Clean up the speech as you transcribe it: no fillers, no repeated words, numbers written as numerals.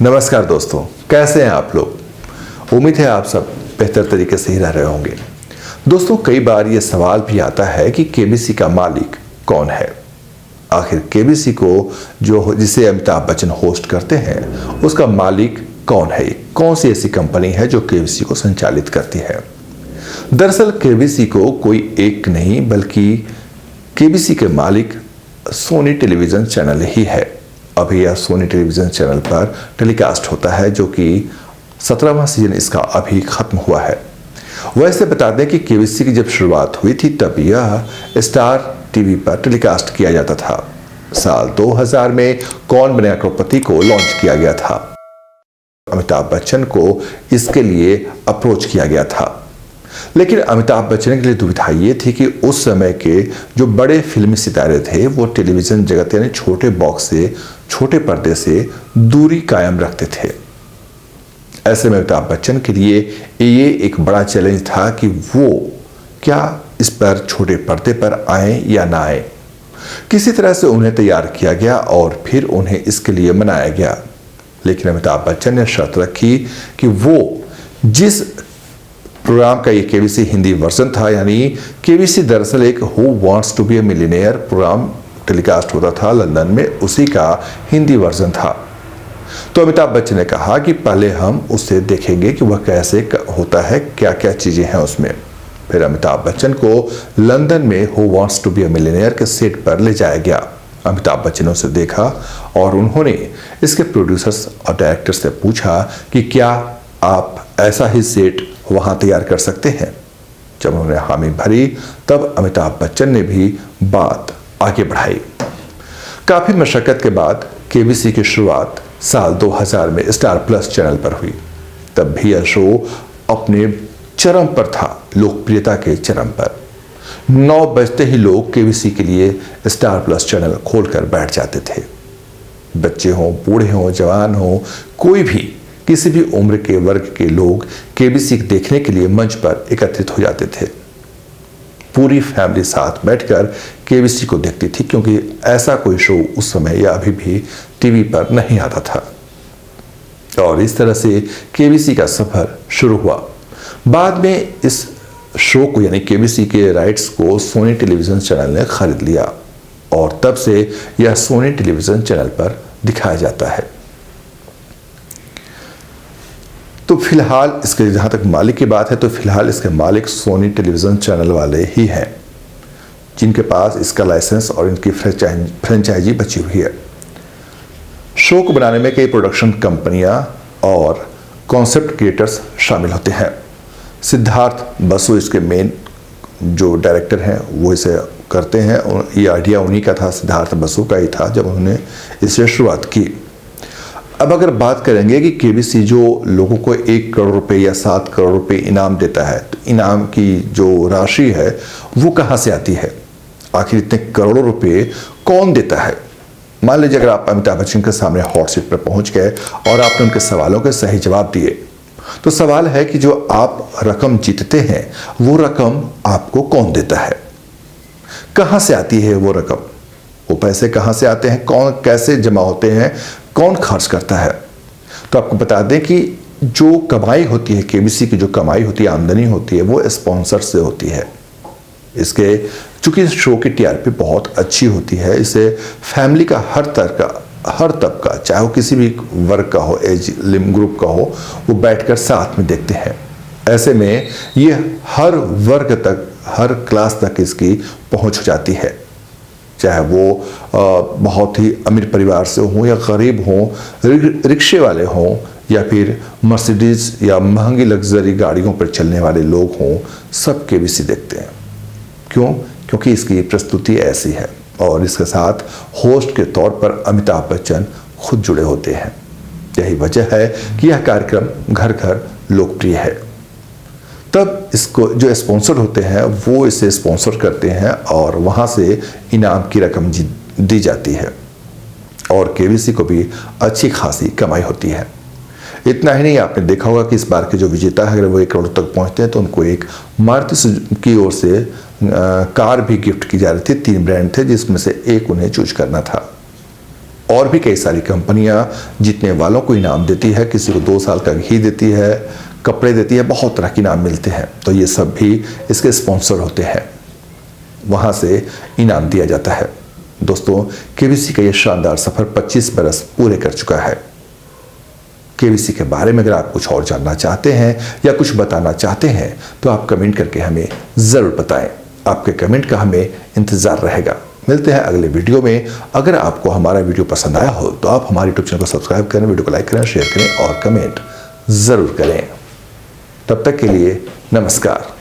नमस्कार दोस्तों, कैसे हैं आप लोग। उम्मीद है आप सब बेहतर तरीके से ही रह रहे होंगे। दोस्तों, कई बार ये सवाल भी आता है कि केबीसी का मालिक कौन है। आखिर केबीसी को जिसे अमिताभ बच्चन होस्ट करते हैं, उसका मालिक कौन है, कौन सी ऐसी कंपनी है जो केबीसी को संचालित करती है। दरअसल केबीसी को कोई एक नहीं बल्कि केबीसी के मालिक सोनी टेलीविजन चैनल ही है। अभी यह सोनी टेलीविजन चैनल पर टेलीकास्ट होता है, जो कि 17वां सीजन इसका अभी खत्म हुआ है। वैसे बता दें कि केबीसी की जब शुरुआत हुई थी तब यह स्टार टीवी पर टेलीकास्ट किया जाता था। साल 2000 में कौन बनेगा करोड़पति को लॉन्च किया गया था। अमिताभ बच्चन को इसके लिए अप्रोच किया गया था, लेकिन अमिताभ बच्चन के लिए दुविधा ये थी कि उस समय के जो बड़े फिल्मी सितारे थे वो टेलीविजन जगत यानी छोटे बॉक्स से, छोटे पर्दे से दूरी कायम रखते थे। ऐसे में अमिताभ बच्चन के लिए ये एक बड़ा चैलेंज था कि वो क्या इस पर छोटे पर्दे पर आए या ना आए। किसी तरह से उन्हें तैयार किया गया और फिर उन्हें इसके लिए मनाया गया। लेकिन अमिताभ बच्चन ने शर्त रखी कि वो जिस प्रोग्राम का ये केबीसी हिंदी वर्जन था, यानी केबीसी दरअसल एक who wants to be a millionaire programme telecast होता था लंदन में, उसी का हिंदी वर्जन था। तो अमिताभ बच्चन ने कहा कि पहले हम उसे देखेंगे कि वह कैसे होता है, क्या क्या चीजें हैं उसमें। फिर अमिताभ बच्चन को लंदन में who wants to be a millionaire के सेट पर ले जाया गया। अमिताभ बच्चन ने उसे देखा और उन्होंने इसके प्रोड्यूसर्स और डायरेक्टर से पूछा कि क्या आप ऐसा ही सेट वहां तैयार कर सकते हैं। जब उन्होंने हामी भरी तब अमिताभ बच्चन ने भी बात आगे बढ़ाई। काफी मशक्कत के बाद केबीसी की शुरुआत साल 2000 में स्टार प्लस चैनल पर हुई। तब भी यह शो अपने चरम पर था, लोकप्रियता के चरम पर। 9 बजते ही लोग केबीसी के लिए स्टार प्लस चैनल खोलकर बैठ जाते थे। बच्चे हों, बूढ़े हों, जवान हों, कोई भी किसी भी उम्र के वर्ग के लोग केबीसी देखने के लिए मंच पर एकत्रित हो जाते थे। पूरी फैमिली साथ बैठकर केबीसी को देखती थी, क्योंकि ऐसा कोई शो उस समय या अभी भी टीवी पर नहीं आता था। और इस तरह से केबीसी का सफर शुरू हुआ। बाद में इस शो को यानी केबीसी के राइट्स को सोनी टेलीविजन चैनल ने खरीद लिया और तब से यह सोनी टेलीविजन चैनल पर दिखाया जाता है। तो फिलहाल इसके जहाँ तक मालिक की बात है तो फिलहाल इसके मालिक सोनी टेलीविज़न चैनल वाले ही हैं, जिनके पास इसका लाइसेंस और इनकी फ्रेंचाइजी बची हुई है। शो को बनाने में कई प्रोडक्शन कंपनियां और कॉन्सेप्ट क्रिएटर्स शामिल होते हैं। सिद्धार्थ बसु इसके मेन जो डायरेक्टर हैं वो इसे करते हैं। ये आइडिया उन्हीं का था, सिद्धार्थ बसु का ही था जब उन्होंने इसे शुरुआत की। अब अगर बात करेंगे कि केबीसी जो लोगों को 1 करोड़ रुपए या 7 करोड़ रुपए इनाम देता है, तो इनाम की जो राशि है वो कहाँ से आती है, आखिर इतने करोड़ों रुपए कौन देता है। मान लीजिए अगर आप अमिताभ बच्चन के सामने हॉट सीट पर पहुंच गए और आपने उनके सवालों के सही जवाब दिए, तो सवाल है कि जो आप रकम जीतते हैं वो रकम आपको कौन देता है, कहाँ से आती है वो रकम, वो पैसे कहाँ से आते हैं, कौन कैसे जमा होते हैं, कौन खर्च करता है। तो आपको बता दें कि जो कमाई होती है, केबीसी की जो कमाई होती है, आमदनी होती है, वो स्पॉन्सर से होती है। इसके चूंकि इस शो की टीआरपी बहुत अच्छी होती है, इसे फैमिली का हर तबका, चाहे वो किसी भी वर्ग का हो, एज ग्रुप का हो, वो बैठकर साथ में देखते हैं। ऐसे में ये हर वर्ग तक, हर क्लास तक इसकी पहुंच हो जाती है, चाहे वो बहुत ही अमीर परिवार से हों या गरीब हों, रिक्शे वाले हों या फिर मर्सिडीज या महंगी लग्जरी गाड़ियों पर चलने वाले लोग हों, सब केबीसी देखते हैं। क्यों? क्योंकि इसकी प्रस्तुति ऐसी है और इसके साथ होस्ट के तौर पर अमिताभ बच्चन खुद जुड़े होते हैं। यही वजह है कि यह कार्यक्रम घर घर लोकप्रिय है। तब इसको जो स्पॉन्सर होते हैं वो इसे स्पॉन्सर करते हैं और वहाँ से इनाम की रकम दी जाती है और केबीसी को भी अच्छी खासी कमाई होती है। इतना ही नहीं, आपने देखा होगा कि इस बार के जो विजेता है अगर वो 1 करोड़ तक पहुँचते हैं तो उनको एक मारुति की ओर से कार भी गिफ्ट की जा रही थी। 3 ब्रांड थे जिसमें से एक उन्हें चूज करना था। और भी कई सारी कंपनियां जीतने वालों को इनाम देती है, किसी को 2 साल का घी देती है, कपड़े देती है, बहुत तरह के इनाम मिलते हैं। तो ये सब भी इसके स्पॉन्सर होते हैं, वहाँ से इनाम दिया जाता है। दोस्तों, केबीसी का ये शानदार सफ़र 25 बरस पूरे कर चुका है। केबीसी के बारे में अगर आप कुछ और जानना चाहते हैं या कुछ बताना चाहते हैं तो आप कमेंट करके हमें ज़रूर बताएं। आपके कमेंट का हमें इंतज़ार रहेगा। मिलते हैं अगले वीडियो में। अगर आपको हमारा वीडियो पसंद आया हो तो आप हमारे यूट्यूब चैनल को सब्सक्राइब करें, वीडियो को लाइक करें, शेयर करें और कमेंट ज़रूर करें। तब तक के लिए नमस्कार।